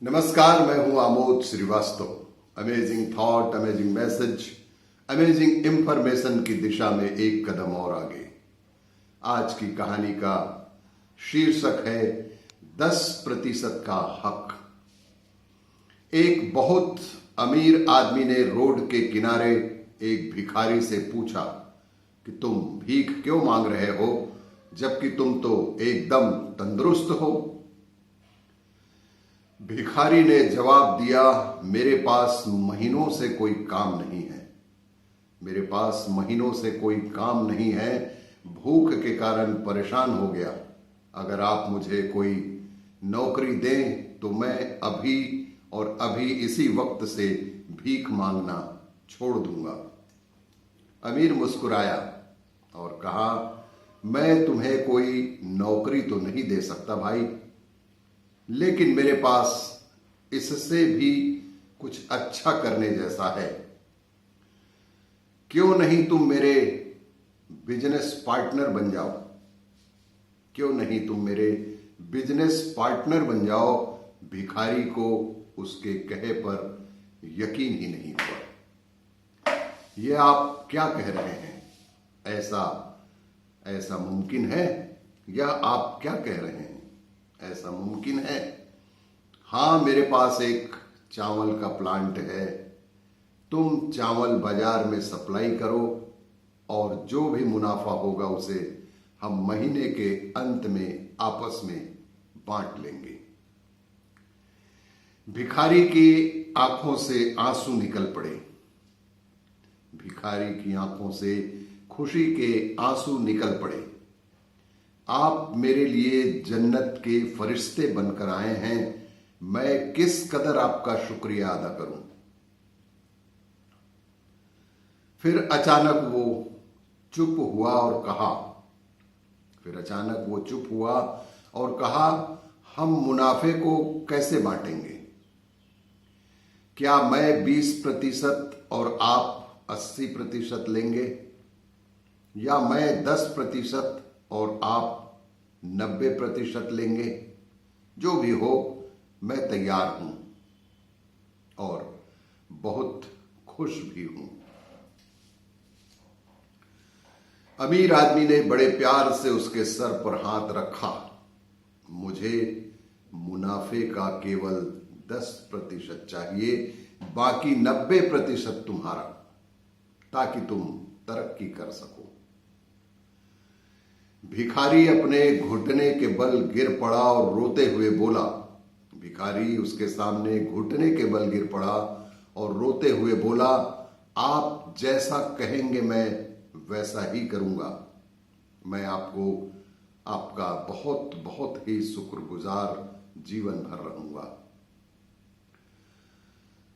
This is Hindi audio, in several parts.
नमस्कार, मैं हूं Amod Shrivastava. Amazing thought, amazing message, amazing information की दिशा में एक कदम और आगे। आज की कहानी का शीर्षक है 10% का हक। एक बहुत अमीर आदमी ने रोड के किनारे एक भिखारी से पूछा कि तुम भीख क्यों मांग रहे हो जबकि तुम तो एकदम तंदुरुस्त हो। भिखारी ने जवाब दिया, मेरे पास महीनों से कोई काम नहीं है। मेरे पास महीनों से कोई काम नहीं है, भूख के कारण परेशान हो गया। अगर आप मुझे कोई नौकरी दें तो मैं अभी और अभी इसी वक्त से भीख मांगना छोड़ दूंगा। अमीर मुस्कुराया और कहा, मैं तुम्हें कोई नौकरी तो नहीं दे सकता भाई, लेकिन मेरे पास इससे भी कुछ अच्छा करने जैसा है। क्यों नहीं तुम मेरे बिजनेस पार्टनर बन जाओ? क्यों नहीं तुम मेरे बिजनेस पार्टनर बन जाओ? भिखारी को उसके कहे पर यकीन ही नहीं हुआ। ये आप क्या कह रहे हैं? ऐसा मुमकिन है? या आप क्या कह रहे हैं? ऐसा मुमकिन है? हाँ, मेरे पास एक चावल का प्लांट है। तुम चावल बाजार में सप्लाई करो और जो भी मुनाफा होगा उसे हम महीने के अंत में आपस में बांट लेंगे। भिखारी की आंखों से आंसू निकल पड़े। भिखारी की आंखों से खुशी के आंसू निकल पड़े। आप मेरे लिए जन्नत के फरिश्ते बनकर आए हैं, मैं किस कदर आपका शुक्रिया अदा करूं। फिर अचानक वो चुप हुआ और कहा, हम मुनाफे को कैसे बांटेंगे? क्या मैं 20% और आप 80% लेंगे, या मैं 10% और आप 90% लेंगे? जो भी हो, मैं तैयार हूं और बहुत खुश भी हूं। अमीर आदमी ने बड़े प्यार से उसके सर पर हाथ रखा। मुझे मुनाफे का केवल 10% चाहिए, बाकी 90% तुम्हारा, ताकि तुम तरक्की कर सको। भिखारी अपने घुटने के बल गिर पड़ा और रोते हुए बोला। भिखारी उसके सामने घुटने के बल गिर पड़ा और रोते हुए बोला, आप जैसा कहेंगे मैं वैसा ही करूंगा। मैं आपका बहुत बहुत ही शुक्रगुजार जीवन भर रहूंगा।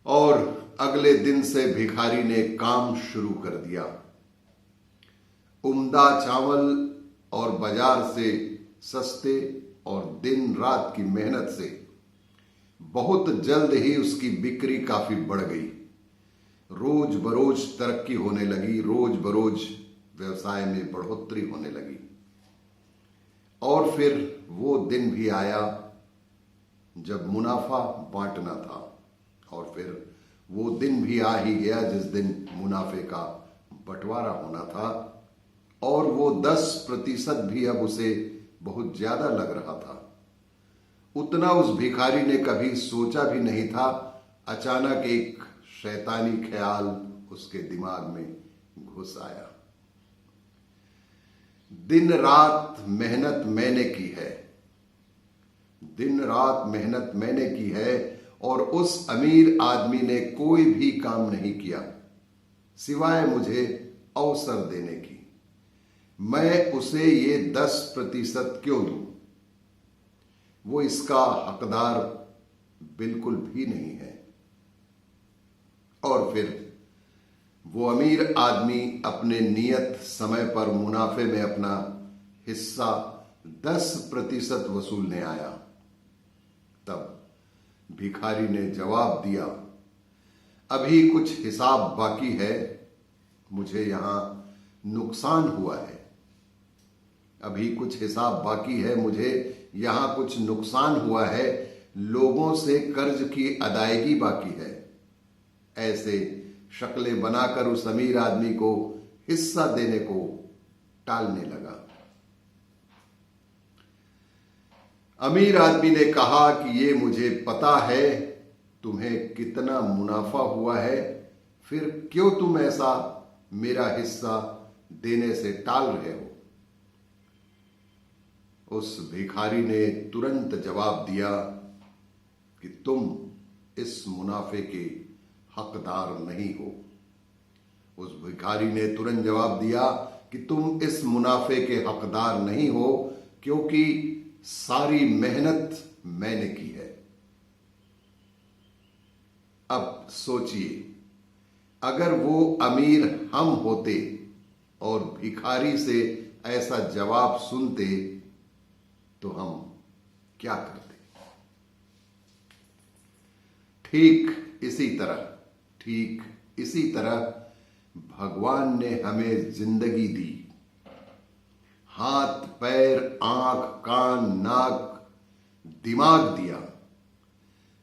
और अगले दिन से भिखारी ने काम शुरू कर दिया। उम्दा चावल और बाजार से सस्ते और दिन रात की मेहनत से बहुत जल्द ही उसकी बिक्री काफी बढ़ गई। रोज बरोज तरक्की होने लगी, रोज बरोज व्यवसाय में बढ़ोतरी होने लगी। और फिर वो दिन भी आया जब मुनाफा बांटना था, और फिर वो दिन भी आ ही गया जिस दिन मुनाफे का बंटवारा होना था। और वो 10% भी अब उसे बहुत ज्यादा लग रहा था। उतना उस भिखारी ने कभी सोचा भी नहीं था। अचानक एक शैतानी ख्याल उसके दिमाग में घुस आया। दिन रात मेहनत मैंने की है, दिन रात मेहनत मैंने की है, और उस अमीर आदमी ने कोई भी काम नहीं किया सिवाय मुझे अवसर देने की। मैं उसे ये 10% क्यों दूं? वो इसका हकदार बिल्कुल भी नहीं है। और फिर वो अमीर आदमी अपने नियत समय पर मुनाफे में अपना हिस्सा 10% वसूलने आया। तब भिखारी ने जवाब दिया, अभी कुछ हिसाब बाकी है, मुझे यहां नुकसान हुआ है। अभी कुछ हिसाब बाकी है, मुझे यहां कुछ नुकसान हुआ है, लोगों से कर्ज की अदायगी बाकी है। ऐसे शक्लें बनाकर उस अमीर आदमी को हिस्सा देने को टालने लगा। अमीर आदमी ने कहा कि ये मुझे पता है तुम्हें कितना मुनाफा हुआ है, फिर क्यों तुम ऐसा मेरा हिस्सा देने से टाल रहे हो। उस भिखारी ने तुरंत जवाब दिया कि तुम इस मुनाफे के हकदार नहीं हो। उस भिखारी ने तुरंत जवाब दिया कि तुम इस मुनाफे के हकदार नहीं हो, क्योंकि सारी मेहनत मैंने की है। अब सोचिए, अगर वो अमीर हम होते और भिखारी से ऐसा जवाब सुनते तो हम क्या करते। ठीक इसी तरह भगवान ने हमें जिंदगी दी, हाथ पैर आंख कान नाक दिमाग दिया,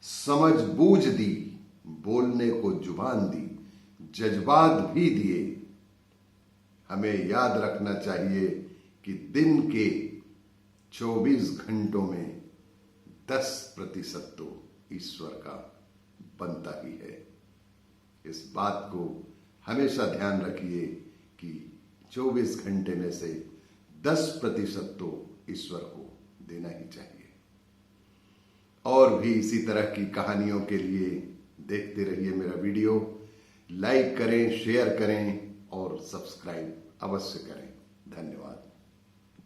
समझ बूझ दी, बोलने को जुबान दी, जज्बात भी दिए। हमें याद रखना चाहिए कि दिन के 24 घंटों में 10% तो ईश्वर का बनता ही है। इस बात को हमेशा ध्यान रखिए कि 24 घंटे में से 10% तो ईश्वर को देना ही चाहिए। और भी इसी तरह की कहानियों के लिए देखते रहिए मेरा वीडियो। लाइक करें, शेयर करें और सब्सक्राइब अवश्य करें। धन्यवाद।